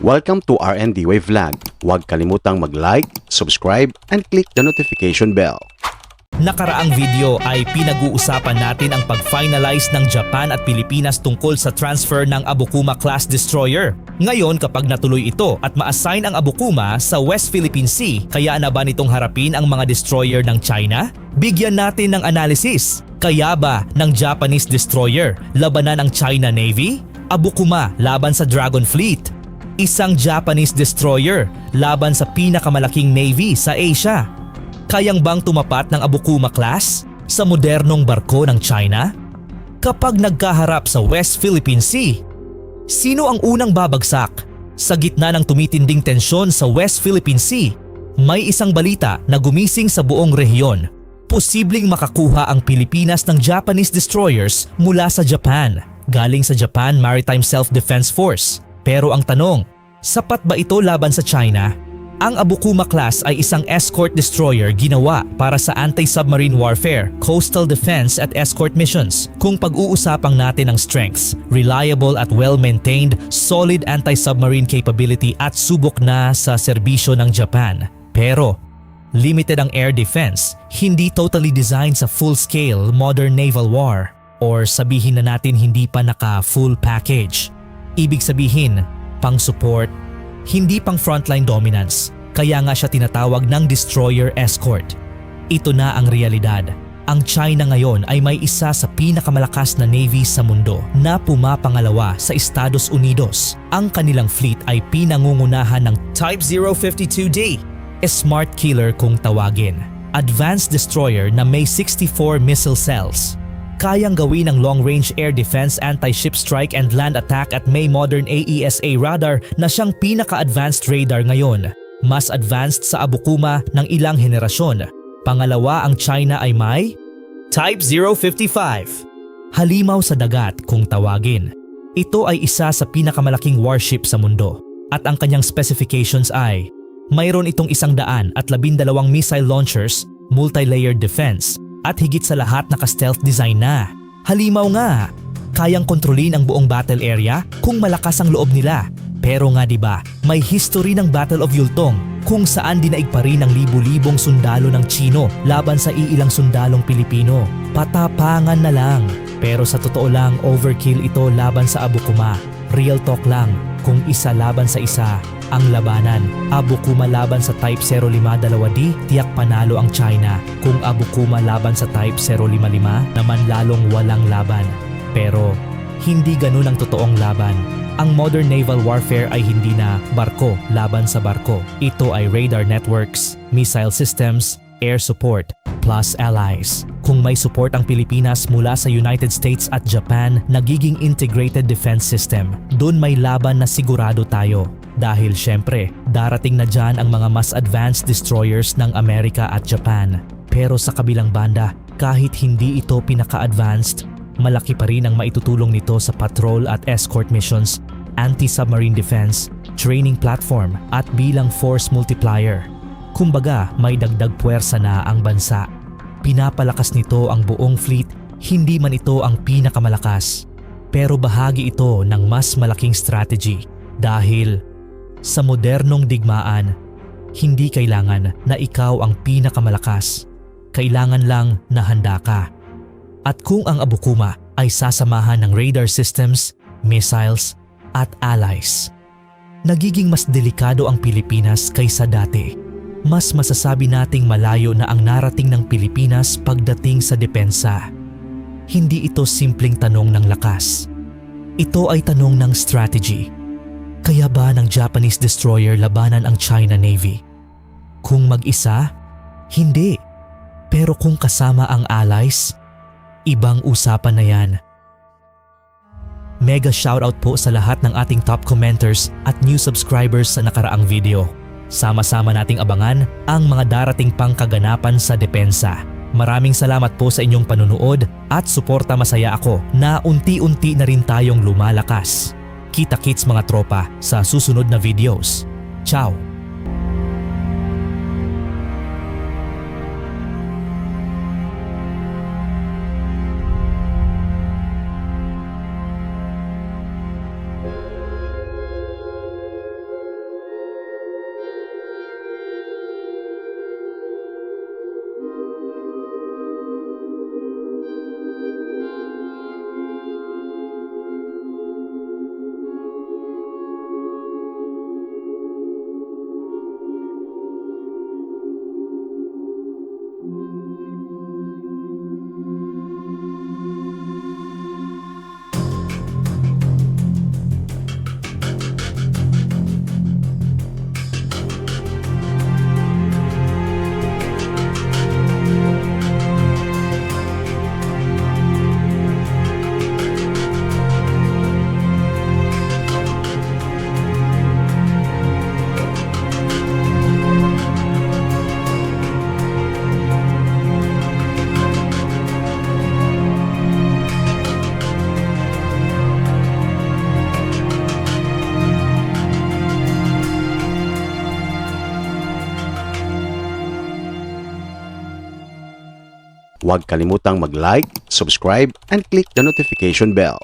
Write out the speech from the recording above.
Welcome to RND Wave Vlog. Huwag kalimutang mag-like, subscribe, and click the notification bell. Nakaraang video ay pinag-uusapan natin ang pag-finalize ng Japan at Pilipinas tungkol sa transfer ng Abukuma-class destroyer. Ngayon kapag natuloy ito at ma-assign ang Abukuma sa West Philippine Sea, kaya na ba nitong harapin ang mga destroyer ng China? Bigyan natin ng analysis. Kaya ba ng Japanese destroyer labanan ang China Navy? Abukuma laban sa Dragon Fleet? Isang Japanese destroyer laban sa pinakamalaking navy sa Asia. Kayang bang tumapat ng Abukuma class sa modernong barko ng China? Kapag nagkaharap sa West Philippine Sea, sino ang unang babagsak? Sa gitna ng tumitinding tensyon sa West Philippine Sea, may isang balita na gumising sa buong rehiyon. Posibleng makakuha ang Pilipinas ng Japanese destroyers mula sa Japan, galing sa Japan Maritime Self-Defense Force. Pero ang tanong, sapat ba ito laban sa China? Ang Abukuma class ay isang escort destroyer ginawa para sa anti-submarine warfare, coastal defense at escort missions. Kung pag-uusapang natin ang strengths, reliable at well-maintained, solid anti-submarine capability at subok na sa serbisyo ng Japan. Pero limited ang air defense, hindi totally designed sa full-scale modern naval war. Or sabihin na natin hindi pa naka-full package. Ibig sabihin, pang-support, hindi pang frontline dominance, kaya nga siya tinatawag ng destroyer escort. Ito na ang realidad. Ang China ngayon ay may isa sa pinakamalakas na navy sa mundo na pumapangalawa sa Estados Unidos. Ang kanilang fleet ay pinangungunahan ng Type 052D, smart killer kung tawagin. Advanced destroyer na may 64 missile cells. Kayang gawin ng long-range air defense, anti-ship strike and land attack at may modern AESA radar na siyang pinaka-advanced radar ngayon. Mas advanced sa Abukuma ng ilang henerasyon. Pangalawa, ang China ay may Type 055. Halimaw sa dagat kung tawagin. Ito ay isa sa pinakamalaking warship sa mundo. At ang kanyang specifications ay mayroon itong 112 missile launchers, multi-layered defense, at higit sa lahat naka-stealth design na. Halimaw nga, kayang kontrolin ang buong battle area kung malakas ang loob nila. Pero nga diba, may history ng Battle of Yultong kung saan dinaig pa rin ang libu-libong sundalo ng Chino laban sa iilang sundalong Pilipino. Patapangan na lang. Pero sa totoo lang, overkill ito laban sa Abukuma. Real talk lang, kung isa laban sa isa ang labanan. Abukuma laban sa Type 052D, tiyak panalo ang China. Kung Abukuma laban sa Type 055, naman lalong walang laban. Pero hindi ganun ang totoong laban. Ang modern naval warfare ay hindi na barko laban sa barko. Ito ay radar networks, missile systems, air support, plus allies. Kung may support ang Pilipinas mula sa United States at Japan, nagiging integrated defense system. Doon may laban na sigurado tayo. Dahil syempre, darating na dyan ang mga mas advanced destroyers ng Amerika at Japan. Pero sa kabilang banda, kahit hindi ito pinaka-advanced, malaki pa rin ang maitutulong nito sa patrol at escort missions, anti-submarine defense, training platform at bilang force multiplier. Kumbaga, may dagdag puwersa na ang bansa. Pinapalakas nito ang buong fleet, hindi man ito ang pinakamalakas. Pero bahagi ito ng mas malaking strategy. Dahil sa modernong digmaan, hindi kailangan na ikaw ang pinakamalakas. Kailangan lang na handa ka. At kung ang Abukuma ay sasamahan ng radar systems, missiles, at allies, nagiging mas delikado ang Pilipinas kaysa dati. Mas masasabi nating malayo na ang narating ng Pilipinas pagdating sa depensa. Hindi ito simpleng tanong ng lakas. Ito ay tanong ng strategy. Kaya ba ng Japanese destroyer labanan ang China Navy? Kung mag-isa? Hindi. Pero kung kasama ang allies, ibang usapan na yan. Mega shoutout po sa lahat ng ating top commenters at new subscribers sa nakaraang video. Sama-sama nating abangan ang mga darating pang kaganapan sa depensa. Maraming salamat po sa inyong panunood at suporta. Masaya ako na unti-unti na rin tayong lumalakas. Kita-kits mga tropa sa susunod na videos. Ciao! huwag kalimutang mag-like, subscribe, and click the notification bell.